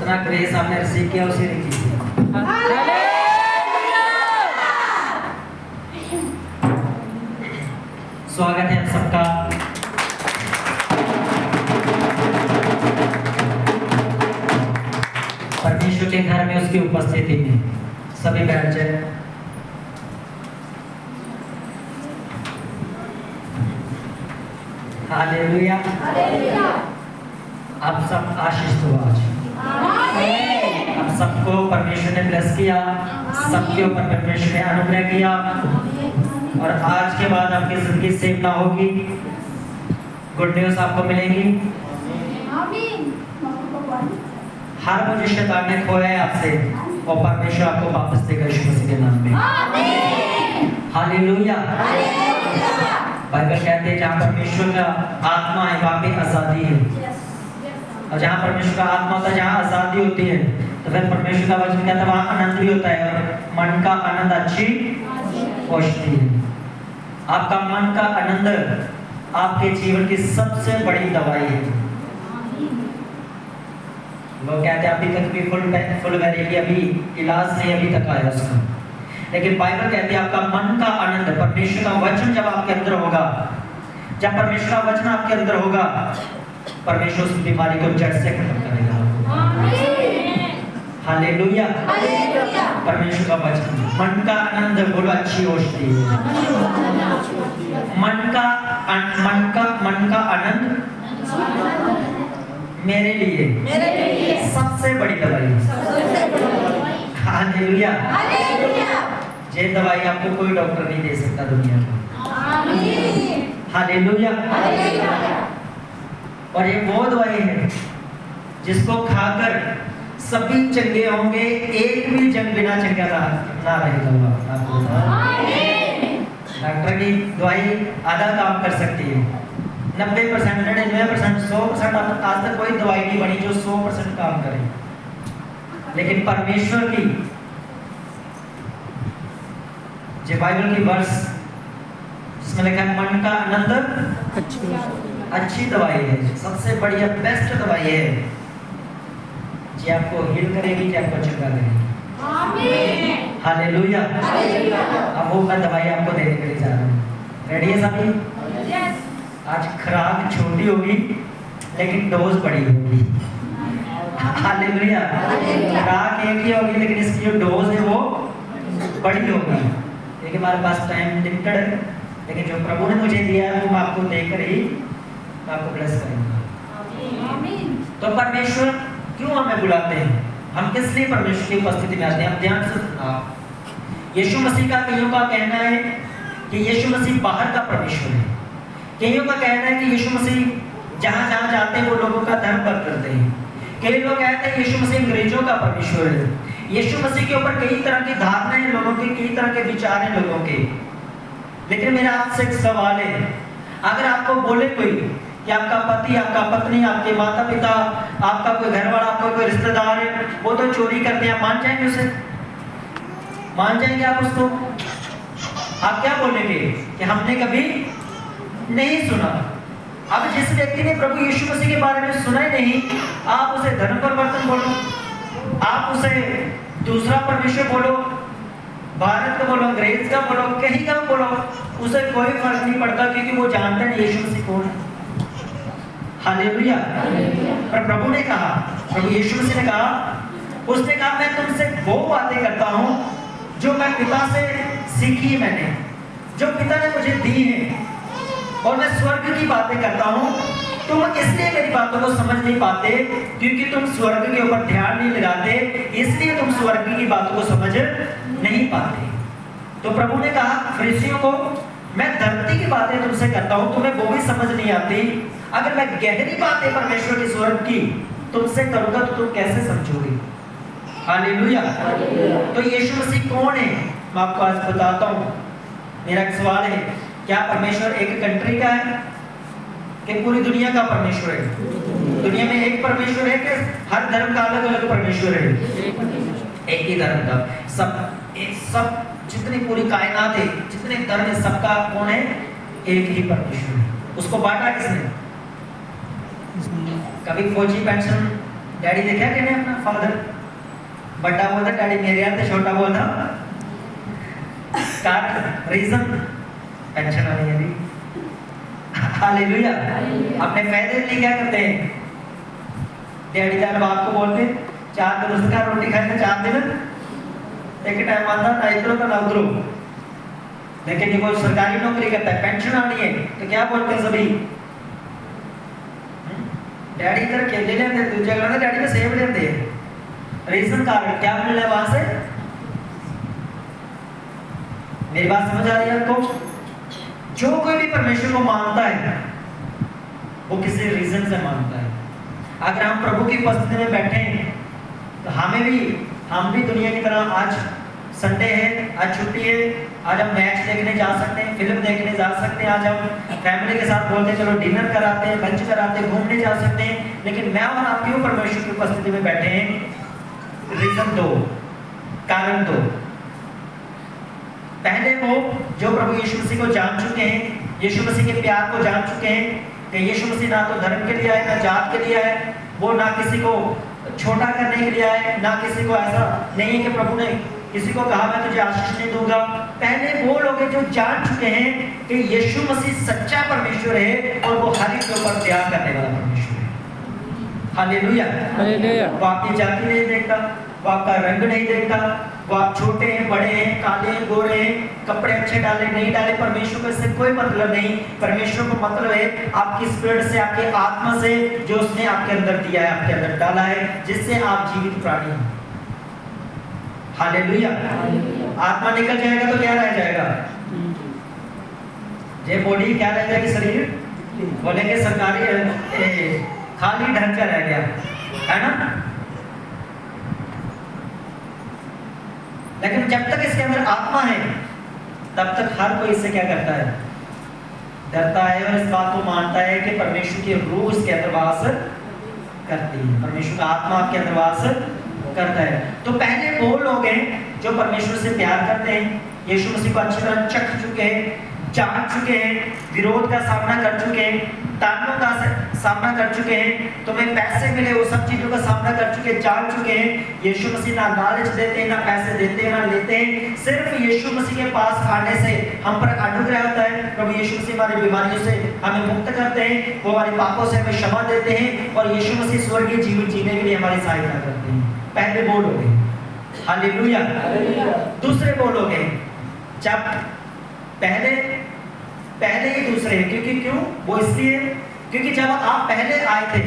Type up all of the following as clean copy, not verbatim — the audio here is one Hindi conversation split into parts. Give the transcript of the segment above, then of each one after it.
जितना ग्रेस आपने रिसीव किया उसे कीजिए। स्वागत है आप सबका। परमेश्वर के घर में उसकी उपस्थिति में सभी बैठ जाए। हालेलुया। आप सब आशीष हो आज। आप सबको परमेश्वर ने ब्लेस किया, सबके ऊपर परमेश्वर ने अनुग्रह किया और आज के बाद आपकी जिंदगी सेव ना होगी। गुड न्यूज आपको मिलेंगी। हर वो जो शैतान ने खोया है आपसे और परमेश्वर आपको वापस देगा यीशु मसीह के नाम में। हालेलुया। बाइबल कहते हैं जहाँ परमेश्वर का आत्मा है वहाँ पे आजादी है, और जहाँ परमेश्वर का आत्मा होता है, जहाँ आजादी होती है, तो फिर परमेश्वर का वचन कहता है वहाँ आनंद भी होता है, और मन का आनंद अच्छी औषधि है। आपका मन का आनंद आपके जीवन की सबसे बड़ी दवाई है। लोग कहते हैं अभी तक भी फुल वैलिडिटी, अभी इलाज नहीं अभी तक आया उसका, लेकिन बाइबल कहती है आपका मन का आनंद, परमेश्वर का वचन जब आपके अंदर होगा, जब परमेश्वर का वचन आपके अंदर होगा, परमेश्वर उस बीमारी को जड़ से खत्म करेगा। हालेलुया। परमेश्वर का वचन, मन का आनंद बोलो अच्छी औषधि है। मन का आनंद मेरे लिए सबसे बड़ी दवाई है। हालेलुया। ये दवाई आपको कोई डॉक्टर नहीं दे सकता दुनिया में। हालेलुया। और ये वो दवाई है जिसको खाकर सभी चंगे होंगे, एक भी जंग बिना चंगा ना रहेगा। डॉक्टर की दवाई आधा काम कर सकती है, 90%, 99%, 100% आज तक कोई दवाई नहीं बनी जो 100% काम करे, लेकिन परमेश्वर की जो बाइबल की वर्स जिसमें लिखा है मन का आनंद अच्छी दवाई है, सबसे बढ़िया बेस्ट दवाई है, जी आपको हील करेगी, जी आपको चंगा करेगी। हालेलुया। अब वो मैं दवाई आपको देने के लिए जा रहा हूँ। रेडी है सभी? आज खुराक छोटी होगी लेकिन डोज बड़ी होगी। हालेलुया। खुराक एक ही होगी लेकिन इसकी जो डोज है वो बड़ी होगी। देखिए हमारे पास टाइम लिमिटेड है, लेकिन जो प्रभु ने मुझे दिया है वो मैं आपको देकर ही मैं आपको ब्लेस करूंगा। तो परमेश्वर क्यों हमें बुलाते हैं, हम किस लिए परमेश्वर की उपस्थिति में आते हैं? आप ध्यान से सुनना। यीशु मसीह का कईयों का कहना है कि यीशु मसीह बाहर का परमेश्वर है। कईयों का कहना है कि यीशु मसीह जहाँ जहाँ जाते हैं वो लोगों का धर्म बदलते हैं। कई लोग कहते हैं यीशु मसीह अंग्रेजों का परमेश्वर है। यीशु मसीह के ऊपर कई तरह की धारणाएं लोगों की, कई तरह के विचार हैं लोगों के। लेकिन मेरा आपसे एक सवाल है, अगर आपको बोले कोई कि आपका पति, आपका पत्नी, आपके माता पिता, आपका कोई घर वाला, आपका कोई रिश्तेदार है, वो तो चोरी करते हैं, आप मान जाएंगे उसे? मान जाएंगे आप उसको? आप क्या बोलेंगे कि हमने कभी नहीं सुना? अब जिस व्यक्ति ने प्रभु यीशु मसीह के बारे में सुना ही नहीं, आप उसे धर्म परिवर्तन बोलो, आप उसे दूसरा परमेश्वर बोलो, भारत का बोलो, अंग्रेज का बोलो, कहीं का बोलो, उसे कोई फर्क नहीं पड़ता, क्योंकि वो जानते हैं यीशु मसीह कौन है। हालेलुया। पर प्रभु ने कहा, प्रभु यीशु मसीह ने कहा, उसने कहा मैं तुमसे वो बातें करता हूँ जो मैं पिता से सीखी, मैंने जो पिता ने मुझे दी है, और मैं स्वर्ग की बातें करता हूँ। तुम इसलिए मेरी बातों को समझ नहीं पाते क्योंकि तुम स्वर्ग के ऊपर ध्यान नहीं लगाते, इसलिए तुम स्वर्ग की बातों को समझ नहीं पाते। तो प्रभु ने कहा फरीसियों को, मैं धरती की बातें तुमसे करता हूँ, तुम्हें वो भी समझ नहीं आती। अगर मैं गहरी बातें परमेश्वर की स्वर्ग की तुमसे करूंगा तो तुम कैसे समझोगे? हालेलुया। तो यीशु मसीह कौन है मैं आपको आज बताता हूँ। मेरा एक सवाल है, क्या परमेश्वर एक कंट्री का है कि पूरी दुनिया का परमेश्वर है? दुनिया में एक परमेश्वर है कि हर धर्म का अलग अलग परमेश्वर है? एक ही धर्म का। सब जितनी पूरी कायनात है, जितने धर्म है, सबका कौन है? एक ही परमेश्वर है। उसको बांटा किसने? कभी फौजी पेंशन डैडी देखा कि नहीं अपना फादर, बड़ा बोलता डैडी मेरे यार थे, छोटा बोलता कारण रीजन पेंशन वाली है भी। हालेलुया। अपने फायदे के लिए क्या करते हैं, डैडी दादा बाप को बोलते 4 दिन उसका रोटी खाएंगे, 4 दिन एक टाइम आता ना इधरों का ना उधरों। लेकिन जो सरकारी नौकरी करता है, पेंशन आनी है, तो क्या बोलते हैं सभी, डैडी इधर केले लेते, दूसरे जगह डैडी में सेब लेते हैं। रीजन कारण क्या मिल रहा है वहां से? मेरी बात समझ आ रही है आपको? जो कोई भी परमेश्वर को मानता है वो किसी रीजन से मानता है। अगर हम प्रभु की उपस्थिति में बैठे हैं तो हम भी दुनिया की तरह, आज संडे है, आज छुट्टी है, आज हम मैच देखने जा सकते हैं, फिल्म देखने जा सकते हैं, आज हम फैमिली के साथ बोलते हैं चलो डिनर कराते हैं, लंच कराते हैं, घूमने जा सकते हैं। लेकिन मैं और आप क्यों परमेश्वर की उपस्थिति में बैठे हैं? रीजन दो, कारण दो। पहले वो जो प्रभु यीशु मसीह को जान चुके हैं, यीशु मसीह के प्यार को जान चुके हैं कि यीशु मसीह ना तो धर्म के लिए आए, ना जात के लिए आए, वो ना किसी को छोटा करने के लिए आए, ना किसी को ऐसा नहीं है कि प्रभु ने किसी को कहा मैं तुझे आशीष नहीं दूंगा। पहले वो लोग हैं जो जान चुके हैं कि यीशु मसीह सच्चा परमेश्वर है और वो हर एक के ऊपर प्यार करने वाला परमेश्वर है। हालेलुया। वो आपकी जाति नहीं देखता, वो आपका रंग नहीं देखता, वो आप छोटे हैं, बड़े हैं, काले हैं, गोरे हैं, कपड़े अच्छे डाले नहीं डाले, परमेश्वर को इससे कोई मतलब नहीं। परमेश्वर को मतलब है आपकी स्पिरिट से, आपके आत्मा से, जो उसने आपके अंदर दिया है, आपके अंदर डाला है, जिससे आप जीवित प्राणी हैं। हालेलुया। आत्मा निकल जाएगा तो क्या रह जाएगा? ये बॉडी क्या रह जाएगी? शरीर बोलेंगे सरकारी खाली ढांचा रह गया है ना। लेकिन जब तक इसके अंदर आत्मा है तब तक हर कोई इससे क्या करता है? डरता है और इस बात को मानता है कि परमेश्वर की रूह इसके अंदर वास करती है, परमेश्वर का आत्मा आपके अंदर वास करता है। तो पहले वो लोग हैं जो परमेश्वर से प्यार करते हैं, यीशु मसीह को अच्छी तरह चख चुके हैं, जान चुके हैं, विरोध का सामना कर चुके हैं, तानों का सामना कर चुके हैं, तुम्हें पैसे मिले वो सब चीजों का सामना कर चुके हैं, जान चुके हैं। यीशु मसीह ना लालच देते हैं, ना पैसे देते हैं, ना लेते हैं। सिर्फ यीशु मसीह के पास आने से हम पर अनुग्रह होता है। प्रभु यीशु मसीह हमारी बीमारियों से हमें मुक्त करते हैं, वो हमारे पापों से हमें क्षमा देते हैं और यीशु मसीह स्वर्गीय जीवन जीने के लिए हमारी सहायता करते हैं। पहले वो लोग हैं। हालेलुया। दूसरे वो लोग हैं जब पहले ही दूसरे हैं, क्योंकि क्यों? वो इसलिए क्योंकि जब आप पहले आए थे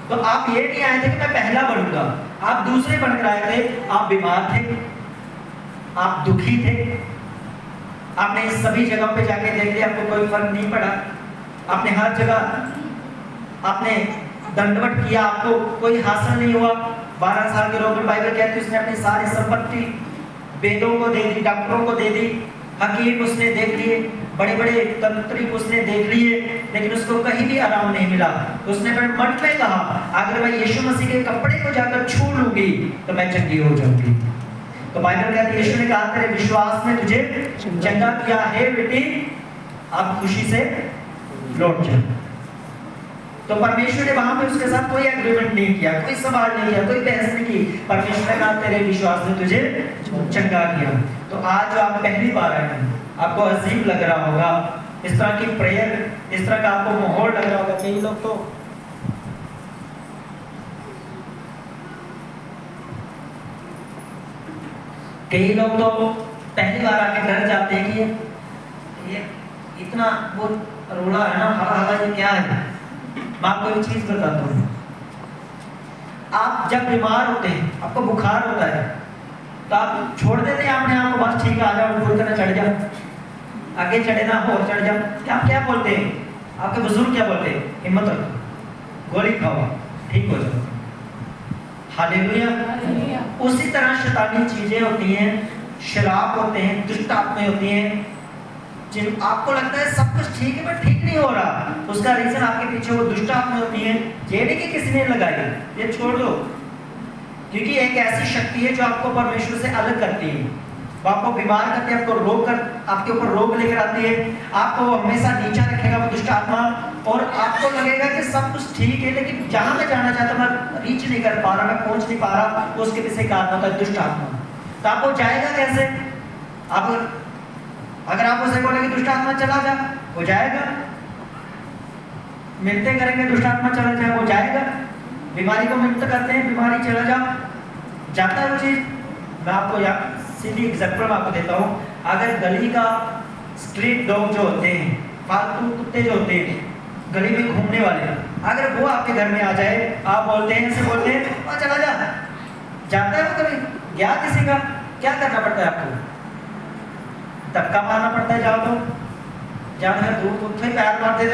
तो आप ये नहीं आए थे कि मैं पहला बनूंगा, आप दूसरे बनकर आए थे। आप बीमार थे, आप दुखी थे, आपने इस सभी जगहों पे जाके देख लिया, आपको कोई फर्क नहीं पड़ा। आपने हर जगह आपने दंडवत किया, आपको कोई हासिल नहीं हुआ। 12 साल के रॉबर्ट बाइबल कहते हैं उसने अपनी सारी संपत्ति वेदों को दे दी, डॉक्टरों को दे दी, हकीम उसने देख लिए, बड़े बड़े तंत्रिक उसने देख लिए, लेकिन उसको कहीं भी आराम नहीं मिला। उसने अपने मन में कहा अगर मैं यीशु मसीह के कपड़े को जाकर छू लूंगी तो मैं चंगी हो जाऊंगी। तो बाइबल कहती है यीशु ने कहा तेरे विश्वास ने तुझे चंगा किया है बेटी, आप खुशी से लौट जाओ। तो परमेश्वर ने वहां पे उसके साथ कोई एग्रीमेंट नहीं किया, कोई सवाल नहीं किया, कोई बहस नहीं की। परमेश्वर ने कहा तेरे विश्वास ने तुझे चंगा किया। तो आज जो आप पहली बार आए हैं, आपको अजीब लग रहा होगा, इस तरह की प्रेयर, इस तरह का आपको माहौल लग रहा होगा। कई लोग तो पहली बार आके डर जाते हैं कि ये इतना वो रोला है ना, हरा ये क्या है। मैं आपको एक चीज बताता हूँ, आप जब बीमार होते हैं, आपको बुखार होता है, तो आप छोड़ देते हैं अपने आप को, बस ठीक है आ जाओ, बोल कर चढ़ जाओ, आगे चढ़े ना और चढ़ जाओ। क्या क्या बोलते हैं आपके बुजुर्ग? क्या बोलते हैं? हिम्मत रखो, गोली खाओ, ठीक हो जाओ। हालेलुया। उसी तरह शैतानी चीजें होती हैं, शराब होते हैं, दुष्ट आत्माएं होती हैं, जिन आपको लगता है सब कुछ ठीक है पर ठीक नहीं हो रहा, उसका रीजन आपके पीछे वो दुष्ट आत्माएं होती हैं। ये नहीं कि किसी ने लगाई, ये छोड़ दो, क्योंकि एक ऐसी शक्ति है जो आपको परमेश्वर से अलग करती है। वो आपको बीमार करती है, आपको रोग कर आपके ऊपर रोग लेकर आती है, आपको वो हमेशा नीचा रखेगा वो दुष्ट आत्मा, और आपको लगेगा कि सब कुछ ठीक है लेकिन जहां मैं जाना चाहता मैं रीच नहीं कर पा रहा, मैं पहुंच नहीं पा रहा, तो उसके पीछे एक आत्मा होता है दुष्ट आत्मा। तो आप वो जाएगा कैसे? आप अगर आप उसे बोलेंगे दुष्ट आत्मा चला जा, वो जाएगा। मिलते करेंगे दुष्ट आत्मा चला जाए, वो जाएगा। बीमारी को मिलते करते हैं, बीमारी चला जा जाता है वो चीज। मैं आपको सीधी एग्जाम्पल मैं आपको देता हूँ। अगर गली का स्ट्रीट डॉग जो होते हैं, फालतू कुत्ते जो होते हैं गली में घूमने वाले, अगर वो आपके घर में आ जाए, आप बोलते हैं ऐसे बोलते हैं वहाँ चला जा, जाता है वो कभी? गया किसी का? क्या करना पड़ता है आपको? धक्का मारना पड़ता है, जाओ तो जाकर दूर उठे पैर मार दे,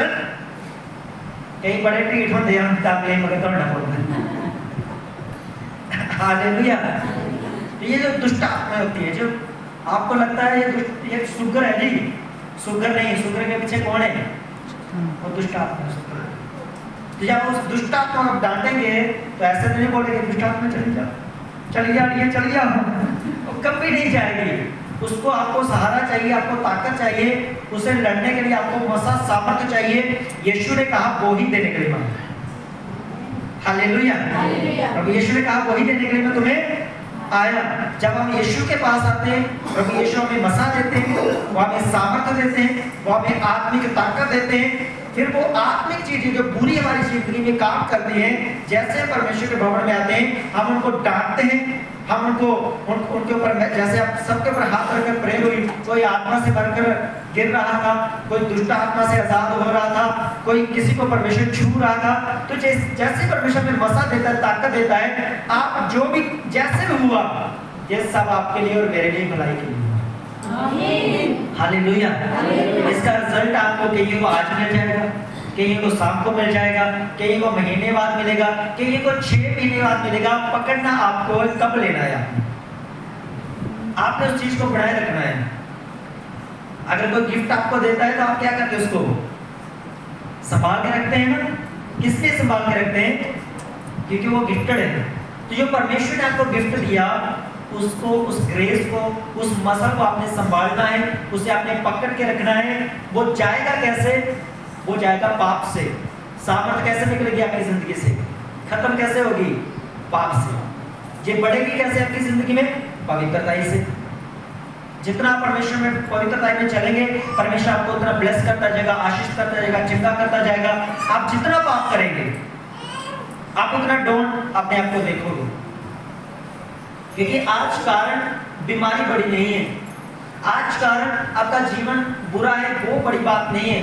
कई बड़े ट्रीट होते हैं ताकि मगर तो ना बोलते। हालेलुया। ये जो दुष्ट आत्मा होती है, जो आपको लगता है ये सुगर है जी, सुगर नहीं, सुगर के पीछे कौन है? वो दुष्ट आत्मा है। तो जब उस दुष्ट आत्मा को डांटेंगे तो ऐसे तो नहीं बोलेंगे दुष्ट आत्मा चली जाओ, चली जा रही है, चली जाओ, वो कभी नहीं जाएगी। उसको आपको सहारा चाहिए, आपको ताकत चाहिए, उसे लड़ने के लिए आपको मसा सामर्थ्य चाहिए। यीशु ने कहा वो ही देने के लिए मांगा। हालेलुया। प्रभु यीशु ने कहा वही देने के लिए मैं तुम्हें आया। जब हम यीशु के पास आते हैं, प्रभु यीशु हमें मसा देते हैं, वो हमें सामर्थ्य देते हैं, वो हमें आत्मिक ताकत देते हैं। फिर वो आत्मिक चीजें जो बुरी हमारी जिंदगी में काम करती हैं, जैसे परमेश्वर के भवन में आते हैं, हम उनको डांटते हैं, हम उनके ऊपर, जैसे आप सबके ऊपर हाथ रखकर प्रे हुई, कोई आत्मा से भरकर गिर रहा था, कोई दुष्ट आत्मा से आजाद हो रहा था, कोई किसी को परमेश्वर छू रहा था, तो जैसे परमेश्वर में मसा देता है, ताकत देता है, आप जो भी जैसे भी हुआ, ये सब आपके लिए और मेरे लिए भलाई के लिए। हालेलुया। इसका रिजल्ट आपको कहीं को आज मिल जाएगा, कहीं को शाम को मिल जाएगा, कहीं को महीने बाद मिलेगा, कहीं को 6 महीने बाद मिलेगा। पकड़ना आपको कब लेना है, आपने उस चीज को बनाए रखना है। अगर कोई गिफ्ट आपको देता है तो आप क्या करते हैं? उसको संभाल के रखते हैं ना। किस लिए संभाल के रखते हैं? क्योंकि वो गिफ्टेड है। तो जो परमेश्वर ने आपको गिफ्ट दिया, उसको, उस ग्रेस को, उस मसल को आपने संभालना है, उसे आपने पकड़ के रखना है। वो जाएगा कैसे? वो जाएगा पाप से। सामर्थ कैसे निकलेगी आपकी जिंदगी से? खत्म कैसे होगी? पाप से। ये बढ़ेगी कैसे आपकी जिंदगी में? पवित्रता से। जितना परमेश्वर में पवित्रता में चलेंगे, परमेश्वर आपको उतना ब्लेस करता जाएगा, आशीष करता जाएगा, चंगा करता जाएगा। आप जितना पाप करेंगे, आप उतना डोंट अपने आप को देखोगे। क्योंकि आज कारण बीमारी बड़ी नहीं है, आज कारण आपका जीवन बुरा है वो बड़ी बात नहीं है।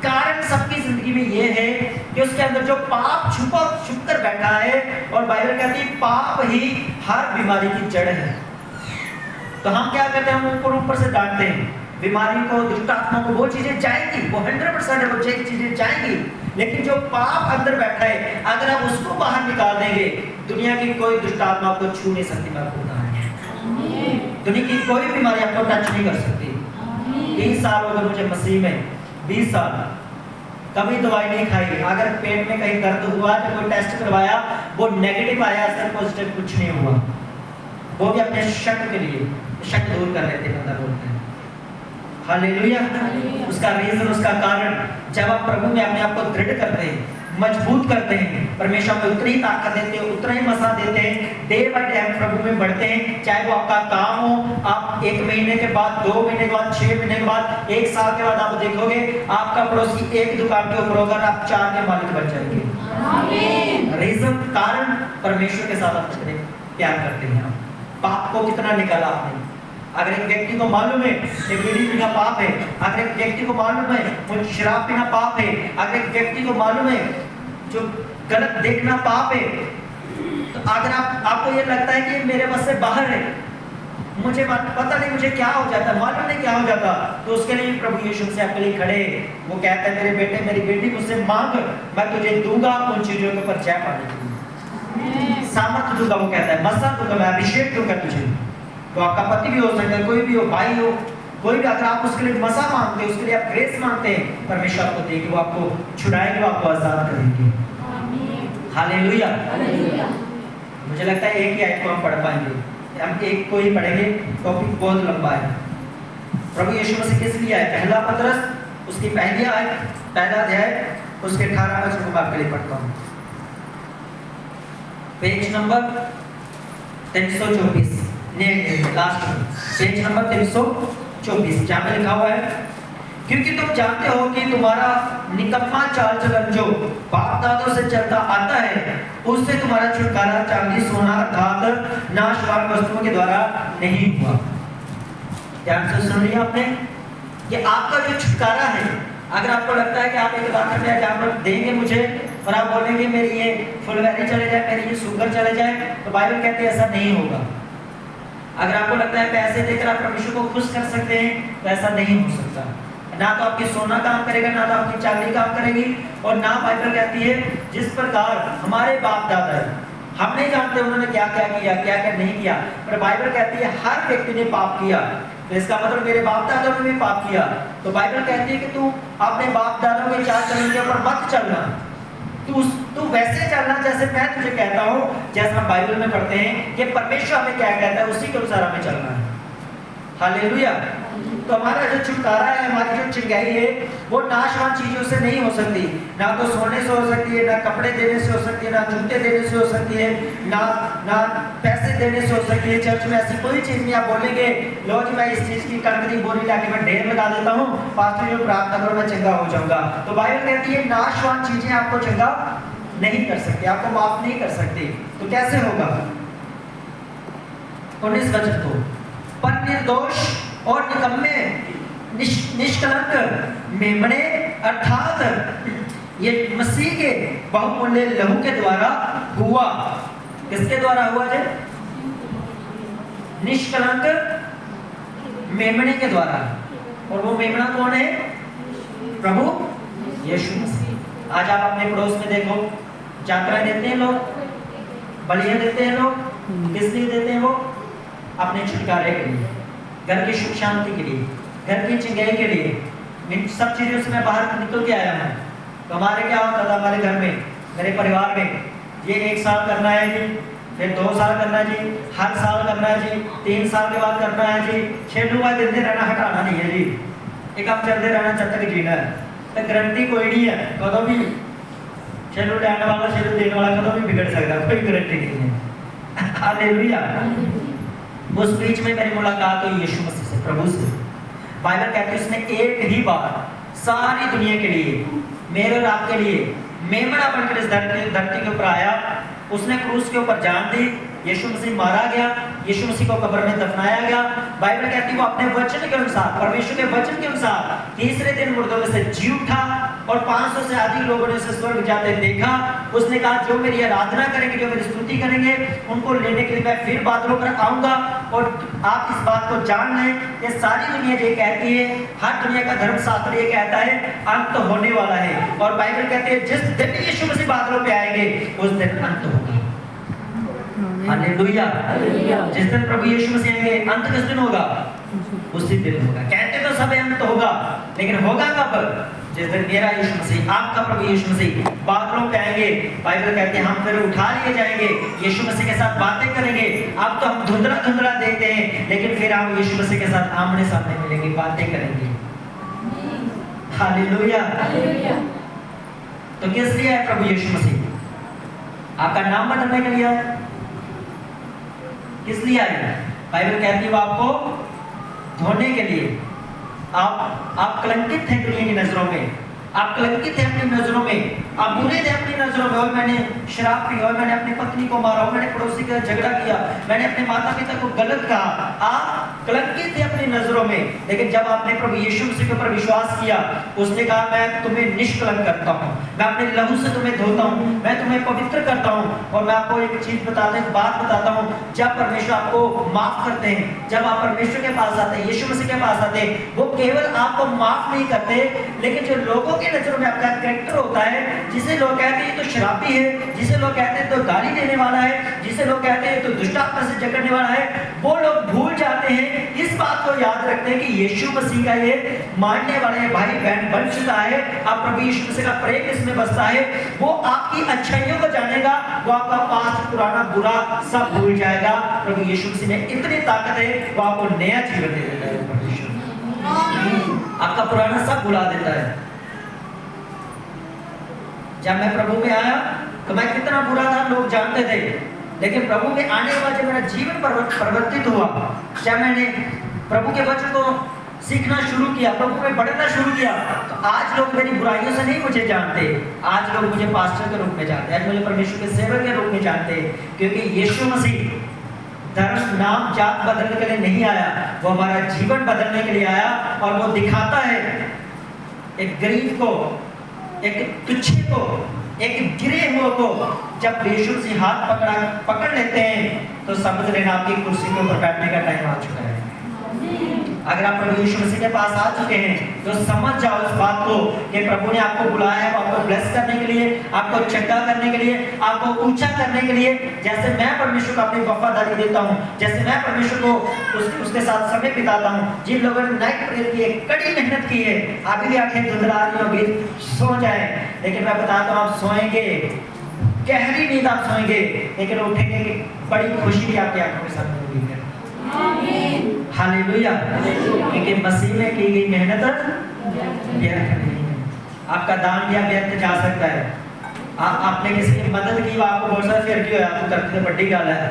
कारण सबकी जिंदगी में ये है कि उसके अंदर जो पाप छुप कर बैठा है, और बाइबल कहती है पाप ही हर बीमारी की जड़ है। तो हम क्या करते हैं? हम ऊपर से डांटते हैं बीमारी को, दुष्ट आत्मा को। वो चीजें जाएंगी, वो 100% है, वो चीजें जाएंगी। लेकिन जो पाप अंदर बैठा है, अगर आप उसको बाहर निकाल देंगे, दुनिया की कोई दुष्ट आत्मा आपको छू नहीं सकती। मैं आपको बता रहा हूं, दुनिया की कोई बीमारी आपको टच नहीं कर सकती। 20 साल हो गए मुझे मसीह में, 20 साल, कभी दवाई नहीं खाई। अगर पेट में कहीं दर्द हुआ तो कोई टेस्ट करवाया, वो नेगेटिव आया, असर पॉजिटिव कुछ नहीं हुआ। वो भी अपने शक के लिए, शक दूर कर लेते बंदा बोलते हैं। हालेलुया। उसका रीजन, उसका कारण, जब आप प्रभु में अपने आप को दृढ़ करते हैं, मजबूत करते हैं, परमेश्वर को उतनी ही ताकत देते हैं, उतना ही मसा देते हैं, डे बाय डे प्रभु में बढ़ते हैं। चाहे वो आपका काम हो, आप 1 महीने के बाद, 2 महीने के बाद, 6 महीने के बाद, 1 साल के बाद, आप देखोगे आपका पड़ोसी एक दुकान के ऊपर होगा, आप 4 के मालिक बन जाएंगे। रीजन, कारण, परमेश्वर के साथ आप कितने प्यार करते हैं, आप पाप को कितना निकाला आपने। अगर एक व्यक्ति को मालूम है कि बीड़ी पीना पाप है, अगर एक व्यक्ति को मालूम है मुझे शराब पीना पाप है, अगर एक व्यक्ति को मालूम है जो गलत देखना पाप है, तो अगर आपको ये लगता है कि मेरे बस से बाहर है, मुझे पता नहीं मुझे क्या हो जाता, मालूम नहीं क्या हो जाता, तो उसके लिए प्रभु यीशु से आपके लिए खड़े। वो कहता है मेरे बेटे, मेरी बेटी, मुझसे मांग, मैं तुझे दूंगा उन चीजों के ऊपर जय पाने के लिए, सामर्थ्य दूंगा। वो कहता है मसा दूंगा, मैं अभिषेक दूंगा तुझे। तो आपका पति भी हो सकता है, कोई भी हो, भाई हो, कोई भी, अगर आप उसके लिए मसा मांगते हैं, उसके लिए आप ग्रेस मांगते हैं, परमेश्वर आपको देगी, वो आपको छुड़ाएंगे, वो आपको आजाद करेंगे। हालेलुया। मुझे लगता है एक ही आयत को हम पढ़ पाएंगे, हम एक को ही पढ़ेंगे, टॉपिक बहुत लंबा है। प्रभु यीशु मसीह किस लिए आए? पहला पतरस उसकी पहली आयत, पहला अध्याय उसके 18 वचन को आपके लिए पढ़ता हूँ। पेज नंबर 324, लास्ट में पेज नंबर 324, जहाँ पे लिखा हुआ है, क्योंकि तुम जानते हो कि तुम्हारा निकम्मा चाल चलन जो बाप दादों से चलता आता है, उससे तुम्हारा छुटकारा चांदी सोना अर्थात नाशवान वस्तुओं के द्वारा नहीं हुआ। ध्यान से सुन लिया आपने कि आपका जो छुटकारा है, अगर आपको लगता है कि आप एक बात में जानवर देंगे मुझे और आप बोलेंगे मेरी ये फुलवैरी चले जाए, मेरी ये शुगर चले जाए, तो बाइबल कहती है ऐसा नहीं होगा। अगर आपको लगता है पैसे देकर आप परमेश्वर को खुश कर सकते हैं, तो ऐसा नहीं हो सकता। ना तो आपकी सोना काम करेगा, ना तो आपकी चांदी काम करेगी, और ना बाइबल कहती है जिस प्रकार हमारे बाप दादा है, हम नहीं जानते उन्होंने क्या क्या किया, क्या क्या नहीं किया, पर बाइबल कहती है हर व्यक्ति ने पाप किया। तो इसका मतलब मेरे बाप दादा ने भी पाप किया। तो बाइबल कहती है कि तू अपने बाप दादा के चाल चलन के ऊपर मत चलना, तू वैसे चलना जैसे मैं तुझे कहता हूँ, जैसे हम बाइबल में पढ़ते हैं कि परमेश्वर हमें क्या कहता है उसी के अनुसार हमें चलना है। हालेलुया। तो हमारा जो छुटकारा है, हमारी जो चिंगाई है, वो नाशवान चीजों से नहीं हो सकती। ना तो सोने से हो सकती है, ना कपड़े देने से हो सकती है, ना जूते देने से हो सकती है, ना पैसे देने से हो सकती है। चर्च में ऐसी कोई चीज नहीं आप बोलेंगे लो जी मैं इस चीज की कणकरी बोरी लाके मैं ढेर लगा देता हूँ, पास्टर जो प्रार्थना करो मैं चंगा हो जाऊंगा। तो बाइबल कहती है नाशवान चीजें आपको चंगा नहीं कर सकती, आपको माफ नहीं कर सकती। तो कैसे होगा? 19 वचन को, पर निर्दोष और निकम्मे निष्कलंक मेमने अर्थात ये मसीह के बहुमूल्य लहू के द्वारा हुआ। किसके द्वारा हुआ जी? निष्कलंक मेमने के द्वारा। और वो मेमना कौन है? प्रभु यीशु मसीह। आज आप अपने पड़ोस में देखो, यात्रा देते हैं लोग, बलियां देते हैं लोग, किस लिए देते हैं? वो अपने छुटकारे के लिए, घर की सुख शांति के लिए, घर की चिंगाई के लिए। इन सब चीजों से मैं बाहर निकल के आया हूँ। तो हमारे क्या होता था, हमारे घर में, मेरे परिवार में, ये 1 साल करना है जी, फिर 2 साल करना है जी, हर साल करना है जी, 3 साल के बाद करना है जी, शेड्यू का देते रहना, हटाना नहीं है जी, एक आप चलते रहना जब तक जीना है। तो गारंटी कोई नहीं है, कदों भी शेड्यू लेने वाला, शेड्यू देने वाला कदों भी बिगड़ सकता है, कोई गारंटी नहीं है। हालेलुया। उस बीच में मेरी मुलाकात हुई यीशु मसीह से, प्रभु से। बाइबल कहती है उसने एक ही बार सारी दुनिया के लिए, मेरे और आपके लिए मेमना बनकर इस धरती के ऊपर आया। उसने क्रूस के ऊपर जान दी, यीशु मसीह मारा गया, यीशु मसीह को कब्र में दफनाया गया। बाइबल कहती है वो अपने वचन के अनुसार, परमेश्वर के वचन के अनुसार तीसरे दिन मुर्दों में से जी उठा, और 500 से अधिक लोगों ने उसे स्वर्ग जाते देखा। उसने कहा जो मेरी आराधना करेंगे, जो मेरी स्तुति करेंगे, उनको लेने के लिए मैं फिर बादलों पर आऊंगा। और आप इस बात को जान लें, ये सारी दुनिया ये कहती है, हर दुनिया का धर्मशास्त्र ये कहता है अंत होने वाला है। और बाइबल कहती है जिस दिन यीशु मसीह बादलों पे आएंगे उस दिन अंत होगा। हालेलुया। जिस दिन प्रभु यीशु मसीह आएंगे, अंत किस दिन होगा? उसी दिन होगा। कहते तो सब अंत होगा, लेकिन होगा कब? जिस दिन मेरा यीशु मसीह, आपका प्रभु यीशु मसीह बादलों पे आएंगे। बाइबल कहते हैं हम फिर उठा लिए जाएंगे, यीशु मसीह के साथ बातें करेंगे। अब तो हम धुंधला धुंधला देखते हैं, लेकिन फिर हम यीशु मसीह के साथ आमने सामने मिलेंगे, बातें करेंगे। हालेलुया। तो किस लिए है प्रभु यीशु मसीह? आपका नाम बदलने के लिए है? किस लिए आए? बाइबल कहती है वो आपको धोने के लिए। आप कलंकित थे दुनिया की नजरों में, आप कलंकित थे अपनी नजरों में, आप बुरे थे अपनी नजरों में। और मैंने शराब पी, और मैंने अपनी पत्नी को मारा, और मैंने पड़ोसी का झगड़ा किया, मैंने अपने माता पिता को गलत कहा। आप कलंकित थे अपनी नजरों में, लेकिन जब आपने प्रभु यीशु मसीह के ऊपर विश्वास किया, उसने कहा मैं तुम्हें निष्कलंक करता हूँ, मैं अपने लहू से तुम्हें धोता हूँ, मैं तुम्हें पवित्र करता हूँ। और मैं आपको एक चीज बताता हूँ, एक बात बताता हूँ, जब परमेश्वर आपको माफ करते हैं, जब आप परमेश्वर के पास आते हैं, यीशु मसीह के पास आते हैं, वो केवल आपको माफ नहीं करते, लेकिन जो लोगों की नजरों में आपका कैरेक्टर होता है जिसे लोग कहते हैं तो शराबी है, जिसे लोग कहते हैं तो गाली देने वाला है, जिसे लोग कहते हैं तो दुष्ट आत्मा से जकड़ने वाला है, वो लोग भूल जाते हैं, इस बात को याद रखते हैं कि यीशु मसीह का ये मानने वाले भाई बहन बन चुका है। अब प्रभु यीशु मसीह का प्रेम इसमें बसता है, वो आपकी अच्छाइयों को जानेगा, वो आपका पास्ट पुराना बुरा सब भूल जाएगा। प्रभु यीशु मसीह में इतनी ताकत है, वो आपको नया जीवन दे देता है। आपका पुराना सब भुला देता है। जब मैं प्रभु में आया तो मैं कितना बुरा था लोग जानते थे, लेकिन प्रभु में आने के बाद जब मेरा जीवन परिवर्तित हुआ, जब मैंने प्रभु के वचन को सीखना शुरू किया, प्रभु में बढ़ना शुरू किया, तो आज लोग मेरी बुराइयों से नहीं मुझे जानते, आज लोग मुझे पास्टर के रूप में जानते, आज मुझे परमेश्वर के सेवक के रूप में जानते, क्योंकि यीशु मसीह धर्म नाम जात बदलने के लिए नहीं आया, वो हमारा जीवन बदलने के लिए आया। और वो दिखाता है एक गरीब को, एक तुच्छे को, एक गिरे हुए को जब यीशु से हाथ पकड़ लेते हैं तो समझ लेना आपकी कुर्सी के ऊपर बैठने का टाइम आ चुका है। अगर आप प्रभु यीशु मसीह के पास आ चुके हैं तो समझ जाओ इस बात को कि प्रभु ने आपको बुलाया है आपको ब्लेस करने के लिए, आपको चंगा करने के लिए, आपको ऊंचा करने के लिए। जैसे मैं परमेश्वर को अपनी वफादारी देता हूँ, जैसे मैं परमेश्वर को उसके साथ समय बिताता हूँ, जिन लोगों ने नाइट प्रेयर की है, कड़ी मेहनत की है, अभी भी आंखें धुंधला रही होगी, सो जाए, लेकिन मैं बताता हूँ आप सोएंगे, गहरी नींद आप सोएंगे, लेकिन उठेंगे कि बड़ी खुशी भी आपकी आंखों के सामने होगी। हालेलुया, क्योंकि मसीह में की गई मेहनत व्यर्थ नहीं है। आपका दान दिया व्यर्थ जा सकता है, आपने किसी की मदद की, आपको बहुत सारा फिर क्यों आपको करते बड़ी गाल है,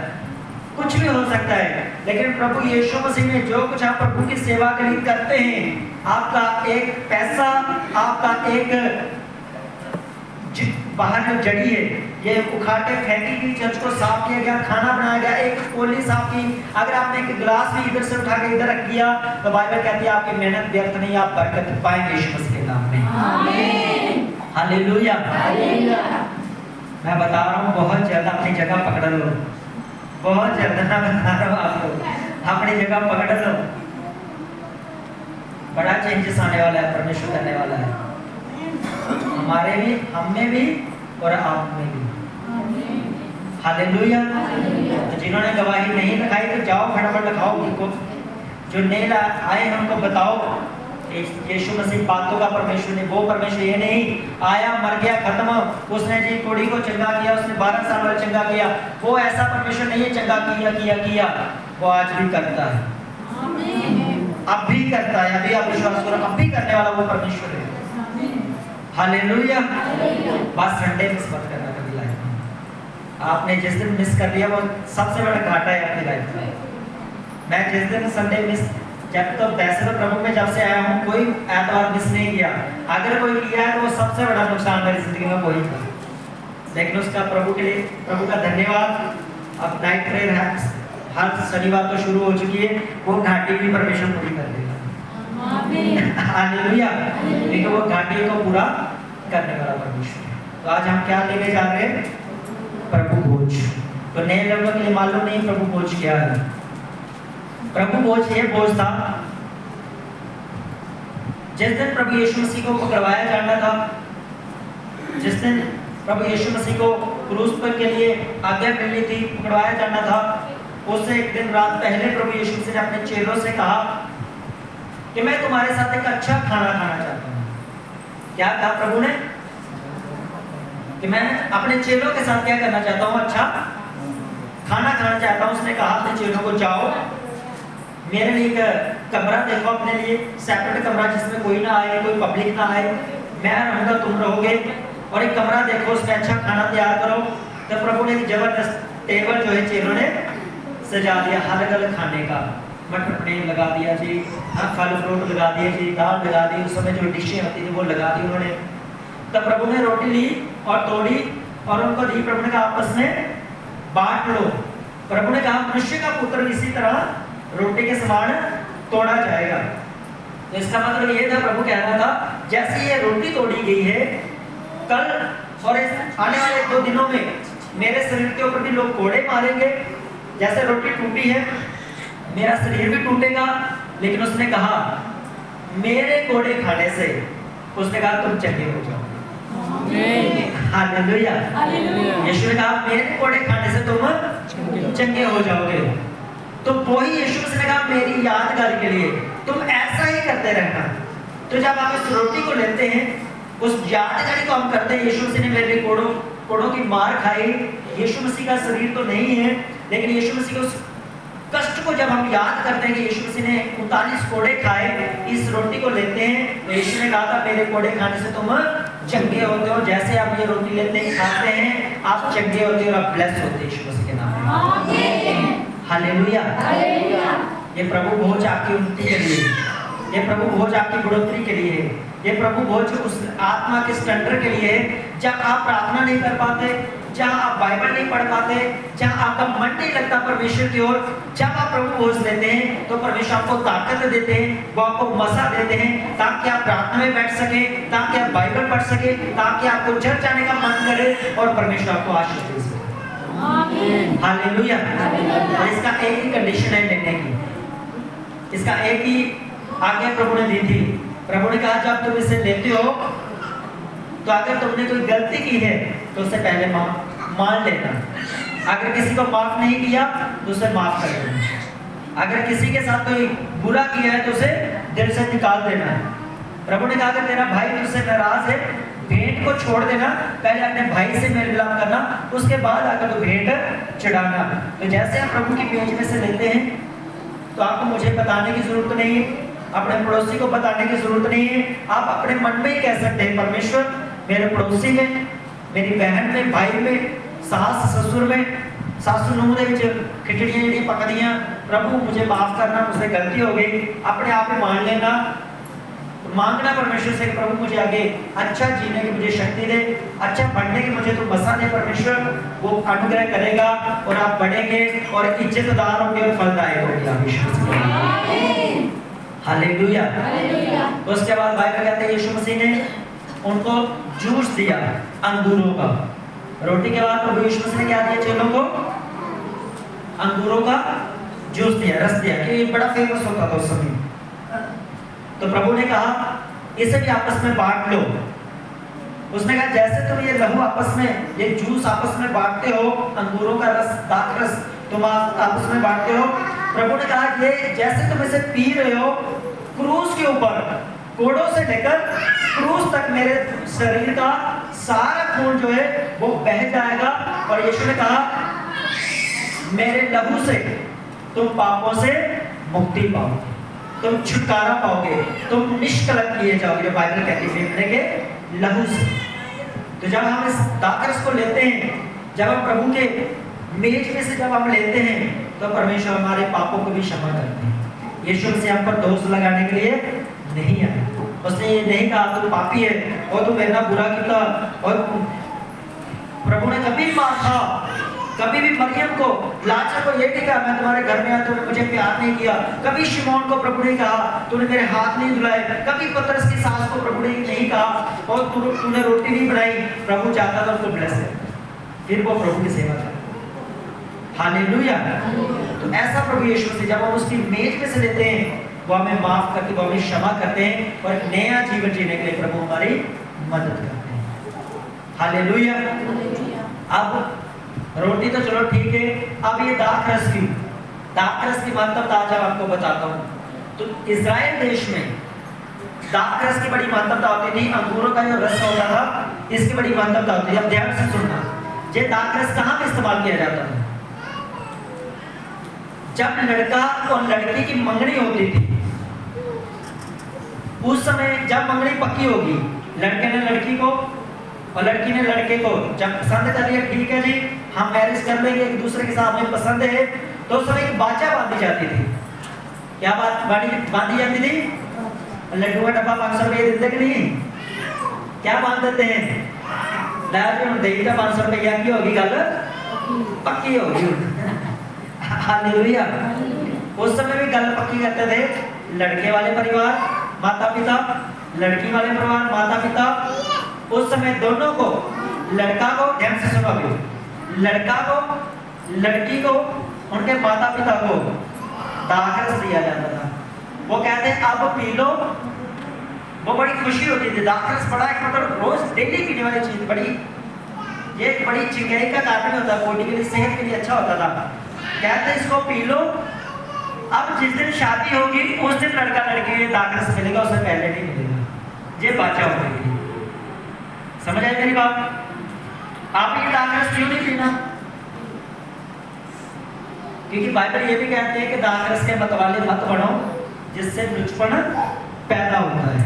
कुछ भी हो सकता है, लेकिन प्रभु यीशु मसीह में जो कुछ आप प्रभु की सेवा के लिए करते हैं, आपका एक पैसा, आपका एक बाहर जो जड़ी है, ये उखाड़ के फेंकी गई, चर्च को साफ किया गया, खाना बनाया गया, एक कोली साफ की, अगर आपने एक गिलास भी इधर से उठा के इधर रख दिया तो बाइबल कहती है आपकी मेहनत व्यर्थ नहीं, आप बरकत पाएंगे यीशु मसीह के नाम में। आमीन, हालेलुया। मैं बता रहा हूँ बहुत जल्द अपनी जगह पकड़ लो, बहुत जल्द मैं बता रहा हूँ आपको, अपनी जगह पकड़ लो, बड़ा चेंजेस आने वाला है, परमेश्वर करने वाला है, हमारे भी, हम में भी और आप में भी। हालेलुया। तो जिन्होंने गवाही नहीं लिखाई तो जाओ फटाफट लिखाओ, उनको जो नहीं आए हैं उनको बताओ यीशु मसीह बातों का परमेश्वर ने, वो परमेश्वर ये नहीं आया मर गया खत्म, उसने जी कोड़ी को चंगा किया, उसने 12 साल वाला चंगा किया, वो ऐसा परमेश्वर नहीं है, चंगा किया किया किया, वो आज भी करता है, अब भी करता है, अभी आप विश्वास करो, अब भी करने वाला वो परमेश्वर है। हालेलुया। बस संडे मिस मत करना कभी लाइफ में, आपने जिस दिन मिस कर लिया वो सबसे बड़ा घाटा है अपनी लाइफ में। मैं जिस दिन संडे मिस, जब तो वैसे तो प्रभु में जब से आया हूँ कोई एतवार मिस नहीं किया, अगर कोई किया है तो वो सबसे बड़ा नुकसान मेरी जिंदगी में वही था, लेकिन उसका प्रभु के लिए, प्रभु का धन्यवाद। अब नाइट प्रेयर है हर शनिवार तो शुरू हो चुकी है, वो घाटी भी परमेश्वर पूरी कर देगा। हालेलुया, क्योंकि वो घाटी को पूरा करने वाला परमेश्वर है। तो आज हम क्या लेने जा रहे हैं? प्रभु भोज। तो नए लोगों के लिए मालूम नहीं प्रभु भोज क्या है। प्रभु भोज ये भोज था जिस दिन प्रभु यीशु मसीह को पकड़वाया जाना था, जिस दिन प्रभु यीशु मसीह को क्रूस पर के लिए आज्ञा मिली थी, पकड़वाया जाना था, उससे एक दिन रात पहले प्रभु यीशु मसीह ने अपने चेलों से कहा कि मैं तुम्हारे साथ एक अच्छा खाना खाना चाहता हूँ। क्या कहा प्रभु ने? कि मैं अपने चेलों के साथ क्या करना चाहता हूँ? अच्छा खाना खाना चाहता हूँ। उसने कहा अपने चेलों को जाओ मेरे लिए एक कमरा देखो, अपने लिए सेपरेट कमरा जिसमें कोई ना आए, कोई पब्लिक ना आए, मैं रहूँगा तुम रहोगे, और एक कमरा देखो उसमें अच्छा खाना तैयार करो। तो प्रभु ने एक जबरदस्त टेबल जो है चेलों ने सजा दिया, अलग अलग खाने का, मटर पनीर लगा दिया जी, फल फ्रूट लगा दिए जी, दाल लगा दी, उस समय जो डिशें होती थी वो लगा दी उन्होंने। तब प्रभु ने रोटी ली और तोड़ी और उनको दी। प्रभु ने कहा आपस में बांट लो। प्रभु ने कहा मनुष्य का पुत्र इसी तरह रोटी के समान तोड़ा जाएगा। तो इसका मतलब ये था, प्रभु कह रहा था जैसे ये रोटी तोड़ी गई है, कल और इस आने वाले 2 दिनों में मेरे शरीर के ऊपर भी लोग कोड़े मारेंगे। जैसे रोटी टूटी है मेरा शरीर भी टूटेगा। लेकिन उसने कहा मेरे कोड़े खाने से, उसने कहा तुम चंगे हो जाओ। हालेलुया। यीशु ने कहा मेरे कोड़े खाने से तुम चंगे हो जाओगे। तो वही यीशु मसीह ने कहा मेरी यादगार के लिए तुम ऐसा ही करते रहना। तो जब आप इस रोटी को लेते हैं, उस यादगारी को हम करते हैं, यीशु मसीह ने मेरे कोड़ों की मार खाई। यीशु मसीह का शरीर तो नहीं है, लेकिन यीशु मसीह के उस कष्ट को जब हम याद करते हैं कि यीशु मसीह ने 39 कोड़े खाए, इस रोटी को लेते हैं तो यीशु ने कहा था मेरे कोड़े खाने से तुम चंगे होते हो। जैसे आप ये रोटी लेते हैं, खाते हैं, आप चंगे होते हो और आप ब्लेस होते हैं यीशु मसीह के नाम में। हालेलुया। ये प्रभु भोज आपकी उन्नति के लिए, ये प्रभु भोज आपकी बढ़ोतरी के लिए, ये प्रभु भोज उस आत्मा के स्टैंडर्ड के लिए। जब आप प्रार्थना नहीं कर पाते, जहाँ आप बाइबल नहीं पढ़ पाते, जहाँ आपका मन नहीं लगता परमेश्वर की ओर, जब आप प्रभु भोज लेते हैं तो परमेश्वर आपको ताकत देते हैं, वो आपको मसा देते हैं ताकि आप प्रार्थना में बैठ सके, ताकि आप बाइबल पढ़ सके, ताकि आपको चर्च जाने का मन करे और परमेश्वर आपको आशीष दे सके। हालेलुया। और इसका एक ही कंडीशन है लेने की, इसका एक ही आज्ञा प्रभु ने दी थी। प्रभु ने कहा जब तुम इसे लेते हो तो अगर तुमने कोई गलती की है तो उसे पहले मान लेना। अगर किसी को माफ नहीं किया तो उसे माफ कर देना। अगर किसी के साथ कोई बुरा किया है तो उसे दिल से निकाल देना है। प्रभु ने कहा अगर तेरा भाई तुझसे नाराज है, भेंट को छोड़ देना, पहले अपने भाई से मेल मिलाप करना, उसके बाद आकर तो भेंट चढ़ाना। तो जैसे आप प्रभु की मेज में से लेते हैं तो आपको मुझे बताने की जरूरत नहीं है, अपने पड़ोसी को बताने की जरूरत नहीं है। आप अपने मन में ही कह सकते हैं परमेश्वर मेरे पड़ोसी में, मेरी बहन में, भाई में, सास ससुर में, सासू नूह दे विच खिचड़ियां जी पकदियां, प्रभु मुझे माफ करना, मुझसे गलती हो गई। अपने आप ही मान लेना, मांगना परमेश्वर से प्रभु मुझे आगे अच्छा जीने की मुझे शक्ति दे, अच्छा बढ़ने की मुझे तो बसा दे। परमेश्वर वो अनुग्रह करेगा और आप बढ़ेंगे और इज्जतदार होंगे और फलदायक होंगे। हालेलुया। उसके बाद बाइबल कहते हैं यीशु मसीह ने उनको जूस दिया अंगूरों का। रोटी के बाद प्रभु यीशु मसीह ने क्या दिया चेलों को? अंगूरों का जूस दिया, रस दिया, कि बड़ा फेमस होता था उस समय। तो प्रभु ने कहा इसे भी आपस में बांट लो। उसने कहा जैसे तुम ये लहू आपस में, ये जूस आपस में बांटते हो, अंगूरों का रस, दाखरस तुम आपस में बांटते हो, प्रभु ने कहा ये जैसे तुम इसे पी रहे हो, क्रूस के ऊपर कोड़ों से लेकर क्रूस तक मेरे शरीर का सारा खून जो है वो बह जाएगा। और यीशु ने कहा मेरे लहू से तुम पापों से मुक्ति पाओगे, तुम छुटकारा पाओगे, तुम निष्कलंक किए जाओगे। जो बाइबल कहती है मेमने के लहू से। तो जब हम इस दाखरस को लेते हैं, जब हम प्रभु के मेज में से जब हम लेते हैं तो परमेश्वर हमारे पापों को भी क्षमा करते हैं। यीशु से हम पर दोष लगाने के लिए नहीं आया। उसने ये नहीं कहा तू पापी है और तू मेरा बुरा किया। और प्रभु ने कभी मार खा, कभी भी मरियम को, लाजर को ये नहीं कहा मैं तुम्हारे घर में आया तूने मुझे प्यार नहीं किया। कभी शिमोन को प्रभु ने कहा तूने मेरे हाथ नहीं धुलाए। कभी पतरस की सास को प्रभु ने नहीं कहा और तूने रोटी नहीं बनाई। प्रभु चाहता था उसको ब्लेस कर, फिर वो प्रभु की सेवा कर। हालेलुया। तो ऐसा प्रभु यीशु से जब हम उसकी मेज में से लेते हैं, वो हमें माफ करके, वो हमें क्षमा करते हैं और एक नया जीवन जीने के लिए प्रभु हमारी मदद करते हैं। हालेलुया। अब रोटी तो चलो ठीक है, अब ये दाखरस की महत्वता आज आपको बताता हूँ। तो इजराइल देश में दाखरस की बड़ी महत्वता होती थी। अंगूरों का जो रस होता था इसकी बड़ी महत्वता होती है। अब ध्यान से सुनना, ये दाखरस कहाँ पे इस्तेमाल किया जाता था? जब लड़का और लड़की की मंगनी होती थी, उस समय जब मंगनी पक्की होगी, लड़के ने लड़की को और लड़की ने लड़के को जब पसंद कर लिया, ठीक है जी हम मैरिज कर लेंगे, एक दूसरे के साथ हमें पसंद है, तो उस समय एक बाजा बांधी जाती थी। क्या बात बांधी जाती थी? लड्डू का डब्बा 500 रुपये देते कि नहीं? क्या बांध देते हैं? देवी का 500 रुपये की होगी, गल पक्की होगी। हालेलुया। उस समय भी गल पक्की करते थे। लड़के वाले परिवार माता पिता, लड़की वाले परिवार माता पिता, उस समय दोनों को, लड़का को, ध्यान से सुनो अभी, लड़का को, लड़की को, उनके माता पिता को दाखरस दिया जाता था। वो कहते हैं अब पी लो। वो बड़ी खुशी होती थी। दाखरस बड़ा एक मतलब रोज डेली पीने वाली चीज, बड़ी ये एक बड़ी चिंगाई का कारण होता है, बॉडी के लिए, सेहत के लिए अच्छा होता था। कहते इसको पी लो। अब जिस दिन शादी होगी उस दिन लड़का लड़की के दाखरस मिलेगा, उससे पहले नहीं मिलेगा। ये बाचा होगी। समझ आए मेरी बात? आप ये दाखरस क्यों नहीं पीना? क्योंकि बाइबल ये भी कहते हैं कि दाखरस के मतवाले मत बनो, जिससे लुचपन पैदा होता है।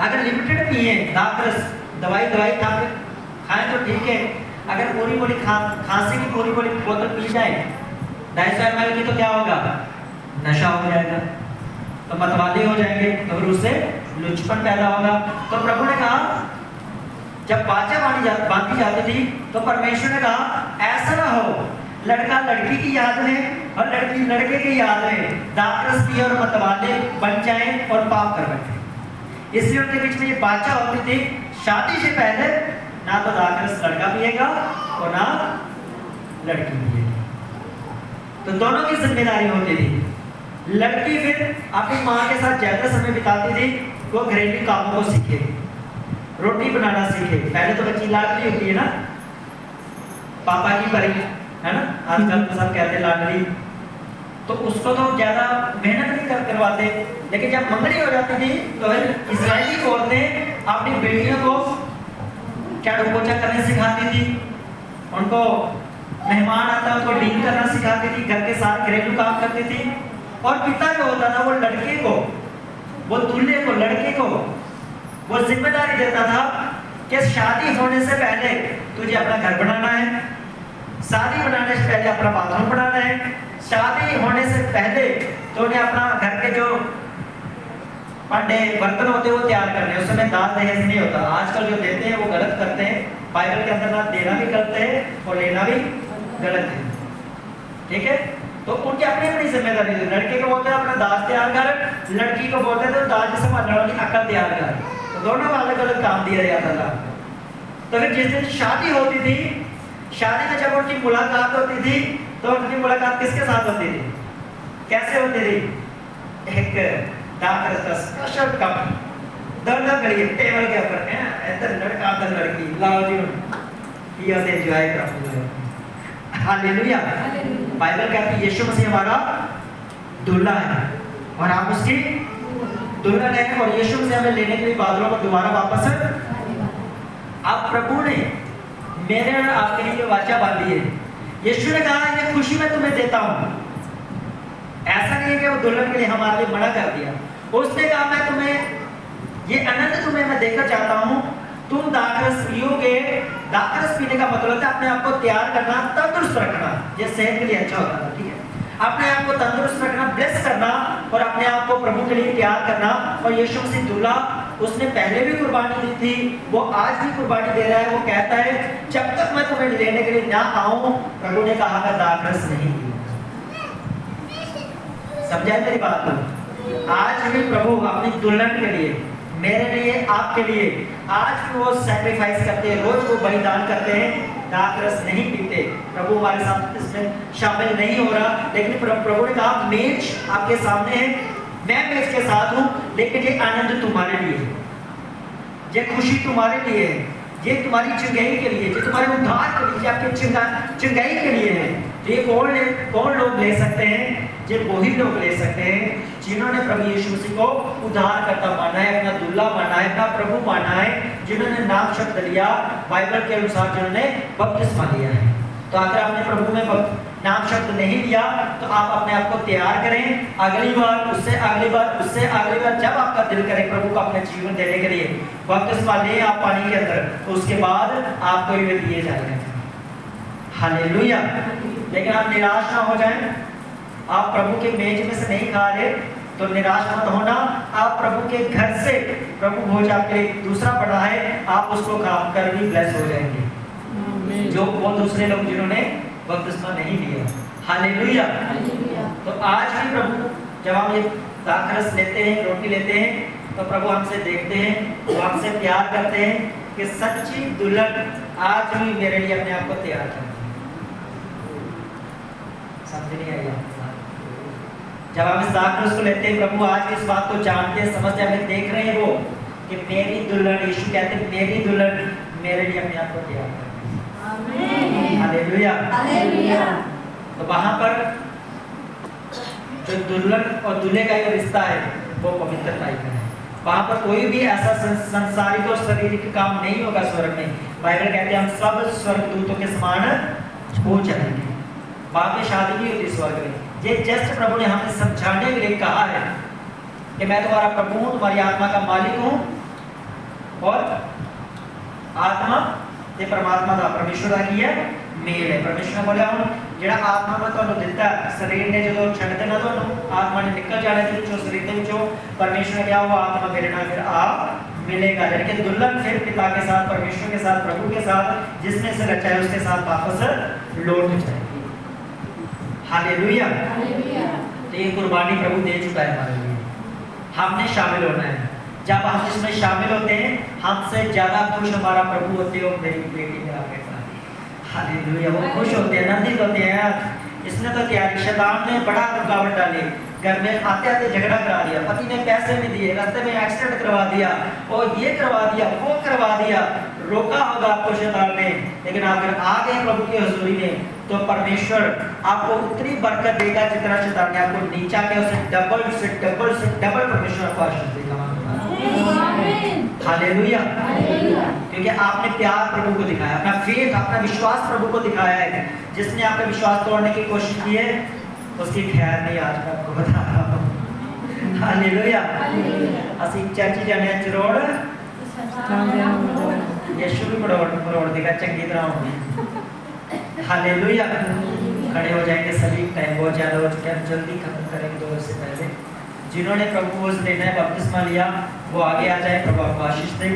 अगर लिमिटेड पिए दाखरस, दवाई खाएं तो ठीक है। अगर पूरी खांसी की पूरी बोतल पी जाए 250 ml की, तो क्या होगा? नशा हो जाएगा, तो मतवाले हो जाएंगे, तो फिर उससे लुचपन पैदा होगा। तो प्रभु ने कहा, जब बाजा बांधी जाती थी तो परमेश्वर ने कहा ऐसा ना हो, लड़का लड़की की याद में और लड़की लड़के की याद में दाखरस पिए और मतवाले बन जाए और पाप कर बैठे। इसलिए उनके बीच में ये बाचा होती थी, शादी से पहले ना तो दाखरस लड़का पिएगा और ना लड़की पिएगी। तो दोनों की जिम्मेदारी होती थी। लड़की फिर अपनी माँ के साथ ज्यादा समय बिताती थी, वो घरेलू कामों को सीखे, रोटी बनाना सीखे। पहले तो बच्ची लाडली होती है ना, पापा की परी, है ना, आजकल तो सब कहते लाडली, तो उसको तो ज्यादा मेहनत नहीं करवाते। लेकिन जब मंगनी हो जाती थी तो फिर इस्राएली औरतें अपनी बेटियों को झाड़ू पोछा करने सिखाती थी, उनको मेहमान आता है उनको डील करना सिखाती थी, घर के साथ घरेलू काम करती थी। और पिता जो होता था वो लड़के को, वो दूल्हे को, लड़के को वो जिम्मेदारी देता था कि शादी होने से पहले तुझे अपना घर बनाना है, शादी बनाने से पहले अपना बाथरूम बनाना है, शादी होने से पहले तुझे अपना घर के जो पांडे बर्तन होते हैं वो तैयार करने। उस समय दान दहेज नहीं होता। आजकल जो देते हैं वो गलत करते हैं। बाइबल के अंदर ना देना भी गलत है और लेना भी गलत है, ठीक है। तो उनकी अपनी अपनी जिम्मेदारी है। लड़के को बोलते हैं अपना दाज तैयार कर, लड़की को बोलते हैं तो दाज संभालने वाली अकल तैयार कर। तो दोनों को अलग अलग काम दिया जाता था। तो फिर जिस दिन शादी होती थी, शादी में जब उनकी मुलाकात होती थी तो उनकी मुलाकात किसके साथ होती थी, कैसे होती थी? एक दाखरस का स्पेशल कप दोनों करिए टेबल के ऊपर है, इधर लड़का इधर लड़की, लाओ जी ये होते एंजॉय करते हैं। हालेलुया। बाइबल कहती है यीशु मसीह हमारा दूल्हा है और आप उसकी दुल्हन है, और यीशु मसीह हमें लेने के लिए बादलों पर दोबारा वापस है। अब प्रभु ने मेरे और आपके लिए वाचा बांधी है। यीशु ने कहा ये खुशी मैं तुम्हें देता हूँ। ऐसा नहीं है कि वो दुल्हन के लिए हमारे लिए मना कर दिया। उसने कहा मैं तुम्हें ये आनंद तुम्हें मैं देकर चाहता हूँ, तुम दाखरस पियोगे। दाखरस पीने का मतलब है अपने आप को तैयार करना, तंदुरुस्त रखना। ये सेहत के लिए अच्छा होता है, ठीक है। अपने आप को तंदुरुस्त रखना, ब्लेस करना और अपने आप को प्रभु के लिए तैयार करना। और यीशु मसीह दूल्हा, उसने पहले भी कुर्बानी दी थी, वो आज भी कुर्बानी दे रहा है। वो कहता है जब तक मैं तुम्हें लेने के लिए ना आऊं, प्रभु ने कहा मैं दाखरस नहीं पीऊंगा। समझाए मेरी बात को? आज भी प्रभु अपनी दुल्हन के लिए, मेरे लिए, आपके लिए आज भी वो सैक्रिफाइस करते हैं, रोज वो बलिदान करते हैं, दाखरस नहीं पीते। प्रभु हमारे साथ इसमें शामिल नहीं हो रहा, लेकिन प्रभु ने कहा मेज आपके सामने है, मैं मेज के साथ हूँ, लेकिन ये आनंद तुम्हारे लिए है, ये खुशी तुम्हारे लिए है, ये तुम्हारी चिंगाई के लिए, ये तुम्हारे उद्धार के लिए, आपके चिंगाई के लिए है। तो ये कौन लोग ले सकते हैं? ये वही लोग ले सकते हैं जिन्होंने प्रभु यीशु मसीह को उद्धारकर्ता माना है, अपना दूल्हा माना है, अपना प्रभु माना है, जिन्होंने नाम शब्द लिया बाइबल के अनुसार, जिन्होंने बपतिस्मा लिया है। तो अगर आपने प्रभु में नाम शब्द नहीं लिया तो आप अपने आप को तैयार करें। अगली बार, उससे अगली बार, उससे अगली बार जब आपका दिल करे प्रभु को अपने जीवन देने के लिए, बपतिस्मा ले आप पानी के अंदर, तो उसके बाद आपको ये दिए जाएगा। हालेलुया। लेकिन आप निराश ना हो जाएं। आप प्रभु के मेज में से नहीं खा रहे तो निराश मत होना। आप प्रभु के घर से, प्रभु भोज आपके लिए दूसरा बना है, आप उसको खा कर भी ब्लेस हो जाएंगे, जो वो दूसरे लोग जिन्होंने बपतिस्मा नहीं लिया। हालेलुया। तो आज भी प्रभु जब हम ये दाखरस लेते हैं, रोटी लेते हैं, तो प्रभु हमसे देखते हैं, वो हमसे प्यार करते हैं कि सच्ची दुल्हन आज भी मेरे लिए अपने आप को तैयार करती है। समझ नहीं आई आपको? जब हम इस दाखरस को लेते हैं, प्रभु आज इस बात को जानते हैं, समझते हैं, हमें देख रहे हैं वो कि मेरी दुल्हन, यीशु कहते हैं मेरी दुल्हन मेरे लिए अपने आप को तैयार करती है। हालेलुया। तो वहां पर जो दुल्हन और दूल्हे का जो रिश्ता है वो पवित्रता का है। वहां पर कोई भी ऐसा संसारिक और शारीरिक काम नहीं होगा स्वर्ग में। बाइबल कहते हैं हम सब स्वर्गदूतों के समान हो जाएंगे। वहां पे शादी नहीं होती स्वर्ग में। ये जस्ट प्रभु ने हमें समझाने के लिए कहा है कि मैं तुम्हारा प्रभु हूं, तुम्हारी आत्मा का मालिक हूं, और आत्मा ये परमात्मा का परमेश्वर की है मेल है। परमेश्वर ने बोला हूं ਜਿਹੜਾ आत्मा में ਤੁਹਾਨੂੰ ਦਿੱਤਾ शरीर ने जो ਛੱਡ देना ਤੁਹਾਨੂੰ आत्मा ने निकल जाने के ਵਿੱਚੋਂ शरीर के ਵਿੱਚੋਂ परमेश्वर ने क्या वो आत्मा मेरे नाल फिर आप मिलेगा। यानी कि दुल्हन फिर पिता के साथ, परमेश्वर के साथ, प्रभु के साथ, जिसने से रचा है उसके साथ वापस लौट जाएगी। हालेलुया। तो ये कुर्बानी प्रभु दे चुका है हमारे लिए, हमने शामिल होना है। जब हम इसमें शामिल होते हैं हमसे ज्यादा खुश हमारा प्रभु होते हो। मेरी बेटी मेरा बेटा, हालेलुया, वो खुश होते हैं, नंदित होते हैं। इसने तो तैयारी, शैतान ने बड़ा रुकावट डाली, घर में आते आते झगड़ा करा दिया, पति ने पैसे नहीं दिए, रास्ते में एक्सीडेंट करवा दिया, और ये करवा दिया, वो करवा दिया, रोका होगा आपको शैतान ने। लेकिन अगर आ गए प्रभु की हजूरी में तो परमेश्वर आपको उतनी बरकत देगा जितना शैतान ने आपको नीचा किया, उसे डबल से डबल से डबल परमेश्वर आपको आशीष देगा। हालेलुया। क्योंकि आपने प्यार प्रभु को दिखाया, अपना फेथ, अपना विश्वास प्रभु को दिखाया है। जिसने आपका विश्वास तोड़ने की कोशिश की है उसकी खैर नहीं, आज मैं आपको बता रहा हूँ। हालेलुया। ਅਸੀਂ ਚਰਚ ਜਾਣੇ ਚਰੋੜ यीशु भी मरोड़ देगा चंगी तरह होगी। हालेलुया। खड़े हो जाएंगे सभी, टाइम बहुत ज़्यादा हो चुका है, जल्दी खत्म करेंगे 2 बजे से पहले। जिन्होंने प्रभु को लेना है बपतिस्मा लिया वो आगे आ जाए, प्रभु आपको आशीष दे।